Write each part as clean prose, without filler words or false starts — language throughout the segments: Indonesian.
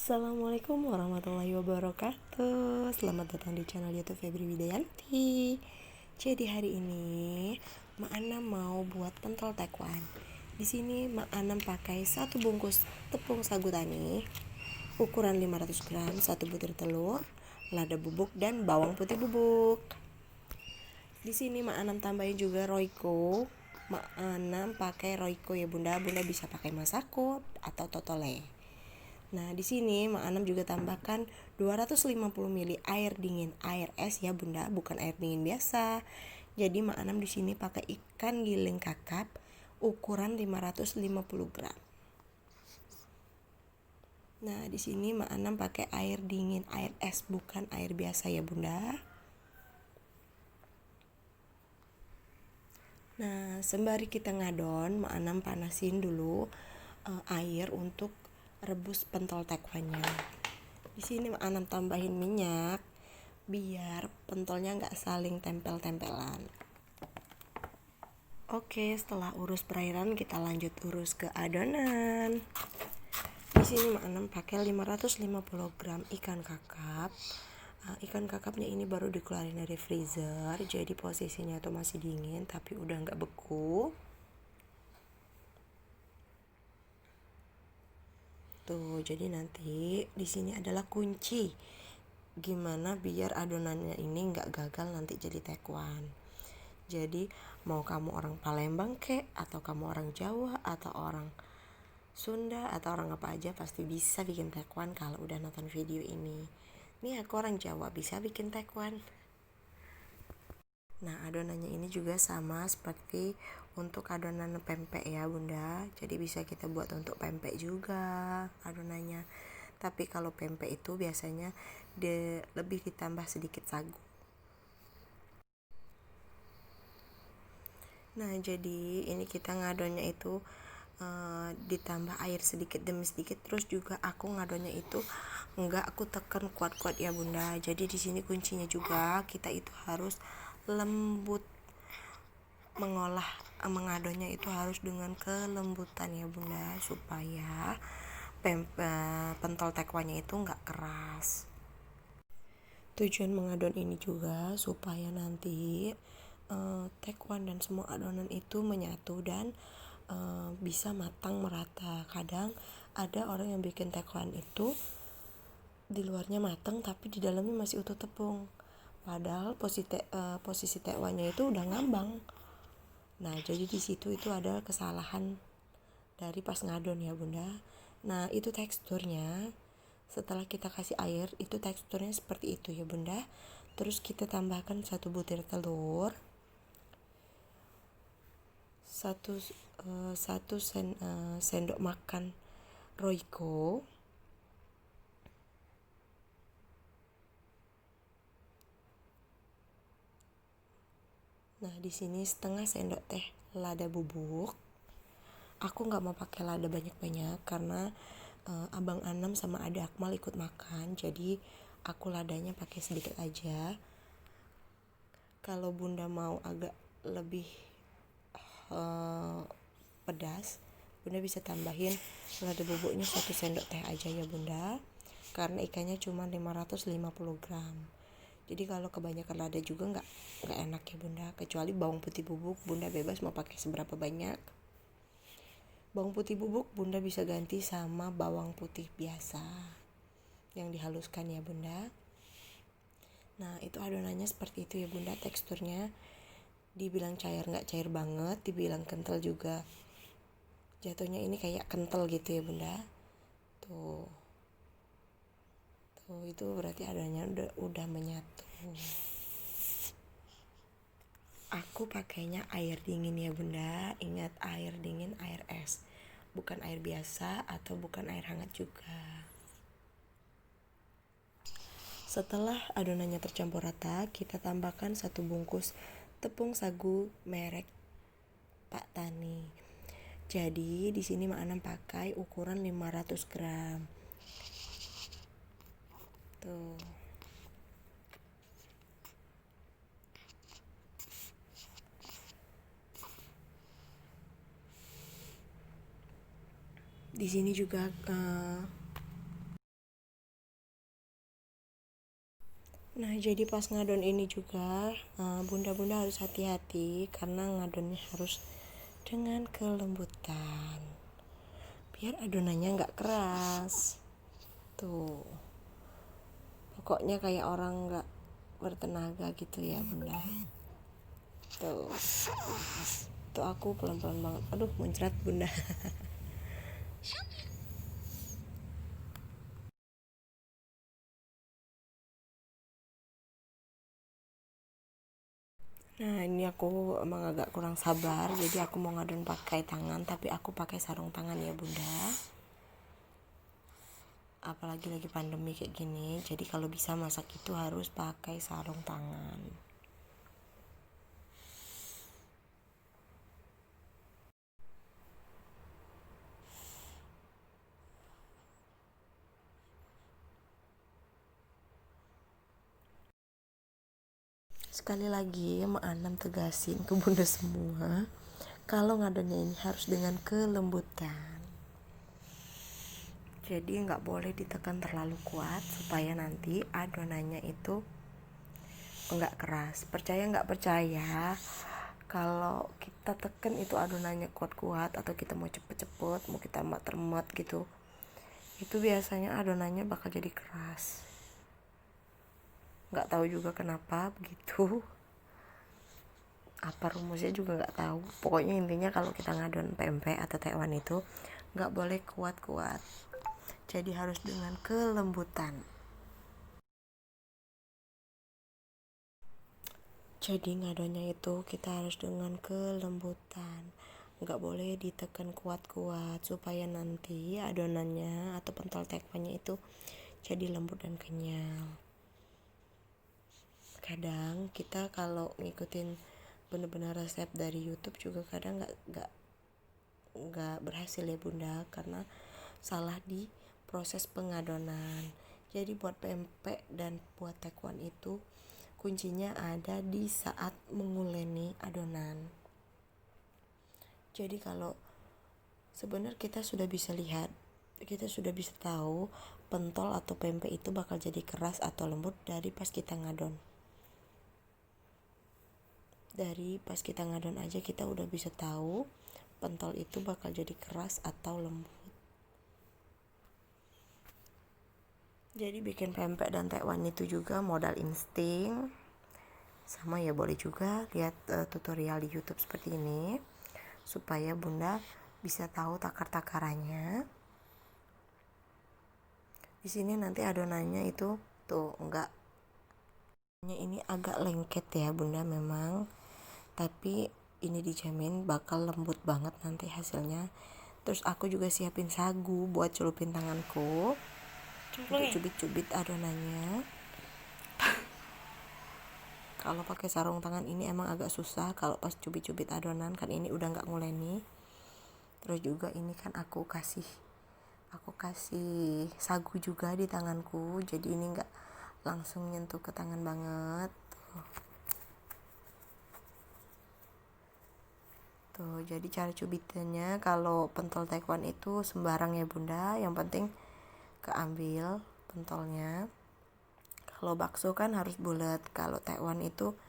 Assalamualaikum warahmatullahi wabarakatuh. Selamat datang di channel YouTube Febri Widayanti. Jadi hari ini Mak Anam mau buat pentol tekwan. Di sini Mak Anam pakai satu bungkus tepung sagu tani ukuran 500 gram, satu butir telur, lada bubuk dan bawang putih bubuk. Di sini Mak Anam tambahin juga Royco. Mak Anam pakai Royco ya Bunda. Bunda bisa pakai Masako atau Totole. Nah, di sini Mak Anam juga tambahkan 250 ml air dingin, air es ya Bunda, bukan air dingin biasa. Jadi Mak Anam di sini pakai ikan giling kakap ukuran 550 gram. Nah, di sini Mak Anam pakai air dingin, air es bukan air biasa ya Bunda. Nah, sembari kita ngadon, Mak Anam panasin dulu air untuk rebus pentol tekwannya. Di sini Mak Anam tambahin minyak biar pentolnya nggak saling tempel-tempelan. Oke, setelah urus perairan kita lanjut urus ke adonan. Di sini Mak Anam pakai 550 gram ikan kakap. Ikan kakapnya ini baru dikeluarin dari freezer, jadi posisinya tuh masih dingin tapi udah nggak beku. Tuh, jadi nanti di sini adalah kunci gimana biar adonannya ini nggak gagal nanti jadi tekwan. Jadi mau kamu orang Palembang kek, atau kamu orang Jawa, atau orang Sunda, atau orang apa aja pasti bisa bikin tekwan kalau udah nonton video ini. Nih aku orang Jawa bisa bikin tekwan. Nah, adonannya ini juga sama seperti untuk adonan pempek ya Bunda. Jadi bisa kita buat untuk pempek juga adonannya. Tapi kalau pempek itu biasanya lebih ditambah sedikit sagu. Nah, jadi ini kita ngadonnya itu ditambah air sedikit demi sedikit. Terus juga aku ngadonnya itu enggak aku tekan kuat-kuat ya Bunda. Jadi di sini kuncinya juga kita itu harus lembut, mengadonnya itu harus dengan kelembutan ya Bunda, supaya pentol tekwannya itu nggak keras. Tujuan mengadon ini juga supaya nanti tekwan dan semua adonan itu menyatu dan bisa matang merata. Kadang ada orang yang bikin tekwan itu di luarnya matang tapi di dalamnya masih utuh tepung, padahal posisi tekwannya itu udah ngambang. Nah, jadi di situ itu ada kesalahan dari pas ngadon ya Bunda. Nah, itu teksturnya setelah kita kasih air itu teksturnya seperti itu ya Bunda. Terus kita tambahkan satu butir telur, satu sendok makan Royco, nah di sini setengah sendok teh lada bubuk. Aku nggak mau pakai lada banyak-banyak karena abang Anam sama Ade Akmal ikut makan, jadi aku ladanya pakai sedikit aja. Kalau Bunda mau agak lebih pedas, Bunda bisa tambahin lada bubuknya 1 sendok teh aja ya Bunda, karena ikannya cuma 550 gram. Jadi kalau kebanyakan lada juga nggak enak ya Bunda. Kecuali bawang putih bubuk, Bunda bebas mau pakai seberapa banyak. Bawang putih bubuk Bunda bisa ganti sama bawang putih biasa yang dihaluskan ya Bunda. Nah, itu adonannya seperti itu ya Bunda. Teksturnya dibilang cair nggak cair banget, dibilang kental juga jatuhnya ini kayak kental gitu ya Bunda. Tuh itu berarti adonannya udah menyatu. Aku pakainya air dingin ya Bunda. Ingat, air dingin, air es, bukan air biasa atau bukan air hangat juga. Setelah adonannya tercampur rata, kita tambahkan satu bungkus tepung sagu merek Pak Tani. Jadi di sini Mak Anam pakai ukuran 500 gram. Tuh. Di sini juga Nah, jadi pas ngadon ini juga bunda-bunda harus hati-hati karena ngadonnya harus dengan kelembutan biar adonannya nggak keras. Tuh, pokoknya kayak orang nggak bertenaga gitu ya bunda. Tuh, tuh aku pelan-pelan banget. Aduh, muncrat bunda. Nah, ini aku emang agak kurang sabar, jadi aku mau ngadon pakai tangan, tapi aku pakai sarung tangan ya bunda. Apalagi lagi pandemi kayak gini, jadi kalau bisa masak itu harus pakai sarung tangan. Sekali lagi Mak Anam tegasin ke bunda semua, kalau ngadonnya ini harus dengan kelembutan. Jadi nggak boleh ditekan terlalu kuat supaya nanti adonannya itu nggak keras. Percaya nggak percaya, kalau kita tekan itu adonannya kuat-kuat atau kita mau cepet-cepet, mau kita mat gitu, itu biasanya adonannya bakal jadi keras. Nggak tahu juga kenapa begitu, apa rumusnya juga nggak tahu. Pokoknya intinya kalau kita ngadon pempek atau tekwan itu nggak boleh kuat-kuat, jadi harus dengan kelembutan. Jadi ngadonnya itu kita harus dengan kelembutan, nggak boleh ditekan kuat-kuat supaya nanti adonannya atau pentol tekwannya itu jadi lembut dan kenyal. Kadang kita kalau ngikutin bener-bener resep dari YouTube juga kadang nggak berhasil ya bunda, karena salah di proses pengadonan. Jadi buat pempek dan buat tekwan itu kuncinya ada di saat menguleni adonan. Jadi kalau sebenarnya kita sudah bisa lihat, kita sudah bisa tahu pentol atau pempek itu bakal jadi keras atau lembut dari pas kita ngadon. Dari pas kita ngadon aja kita udah bisa tahu pentol itu bakal jadi keras atau lembut. Jadi bikin pempek dan tekwan itu juga modal insting. Sama ya boleh juga lihat tutorial di YouTube seperti ini supaya bunda bisa tahu takar-takarannya. Di sini nanti adonannya itu tuh enggak, ini agak lengket ya bunda memang, tapi ini dijamin bakal lembut banget nanti hasilnya. Terus aku juga siapin sagu buat celupin tanganku untuk cubit-cubit adonannya. Kalau pakai sarung tangan ini emang agak susah kalau pas cubit-cubit adonan, kan ini udah nggak nguleni. Terus juga ini kan aku kasih sagu juga di tanganku, jadi ini nggak langsung nyentuh ke tangan banget. Tuh, jadi cara cubitannya kalau pentol tekwan itu sembarang ya bunda, yang penting keambil pentolnya. Kalau bakso kan harus bulat, kalau tekwan itu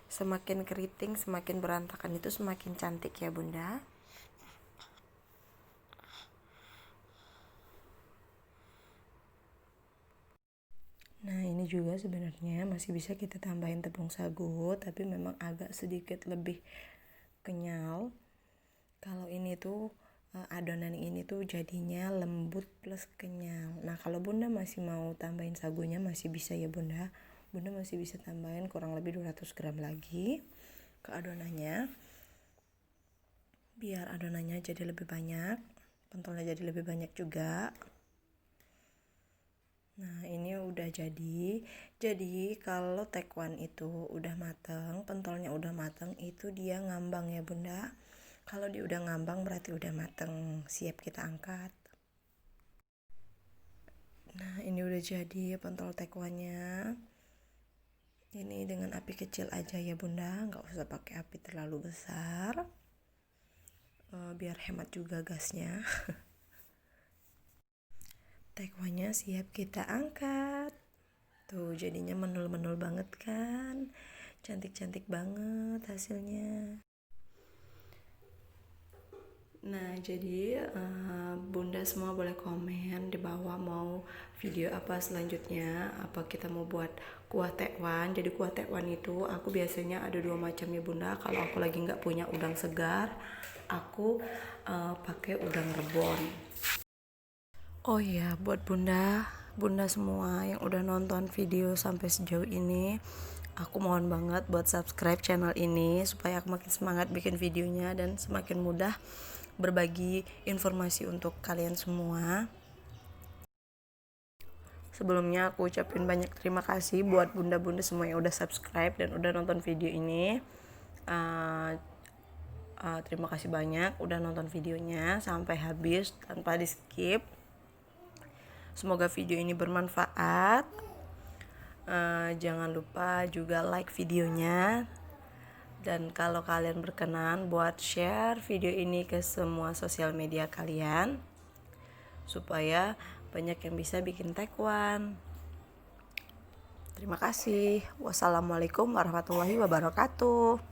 semakin keriting semakin berantakan itu semakin cantik ya bunda. Nah, ini juga sebenarnya masih bisa kita tambahin tepung sagu, tapi memang agak sedikit lebih kenyal. Kalau ini tuh adonan ini tuh jadinya lembut plus kenyal. Nah, kalau bunda masih mau tambahin sagunya masih bisa ya bunda. Bunda masih bisa tambahin kurang lebih 200 gram lagi ke adonannya, biar adonannya jadi lebih banyak, pentolnya jadi lebih banyak juga. Nah, ini udah jadi. Jadi kalau tekwan itu udah mateng, pentolnya udah mateng, itu dia ngambang ya bunda. Kalau dia udah ngambang berarti udah mateng, siap kita angkat. Nah, ini udah jadi pentol tekwannya. Ini dengan api kecil aja ya bunda, nggak usah pakai api terlalu besar, biar hemat juga gasnya. Tekwannya siap kita angkat. Tuh jadinya menul-menul banget kan, cantik-cantik banget hasilnya. Nah jadi bunda semua boleh komen di bawah mau video apa selanjutnya, apa kita mau buat kuah tekwan. Jadi kuah tekwan itu aku biasanya ada 2 macam ya bunda. Kalau aku lagi nggak punya udang segar, aku pakai udang rebon. Oh iya, buat bunda semua yang udah nonton video sampai sejauh ini, aku mohon banget buat subscribe channel ini supaya aku makin semangat bikin videonya dan semakin mudah berbagi informasi untuk kalian semua. Sebelumnya aku ucapin banyak terima kasih buat bunda-bunda semua yang udah subscribe dan udah nonton video ini. Terima kasih banyak udah nonton videonya sampai habis tanpa di skip. Semoga video ini bermanfaat. Jangan lupa juga like videonya. Dan kalau kalian berkenan buat share video ini ke semua sosial media kalian supaya banyak yang bisa bikin tekwan. Terima kasih. Wassalamualaikum warahmatullahi wabarakatuh.